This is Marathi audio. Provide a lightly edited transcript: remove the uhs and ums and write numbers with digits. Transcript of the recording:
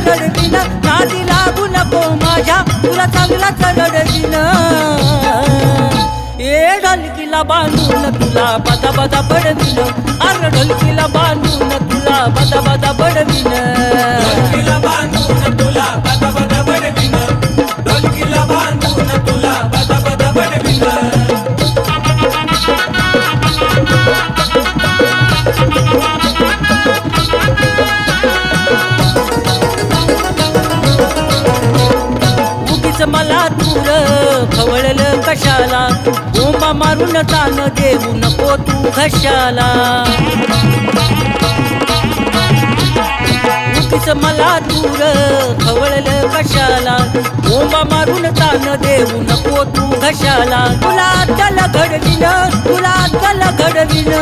रडविन नादी लागू नको माझ्या तुला चांगलाच रडविन ए ढोलकीला बांधून तुला बदा बदा बडविन अरे ढोलकीला बांधून तुला बदा बदा बडविन ढोलकीला बांधून तुला बदा बदा बडविन ढोलकीला बांधून तुला बदा बदा बडविन मला दूर खवळलं कशाला बोंबा मारून तान देऊ नको तू घशाला उगीच मला दूर खवळलं कशाला बोंबा मारून तान देऊ नको तू घशाला तुला अक्कल घडविन तुला अक्कल घडविन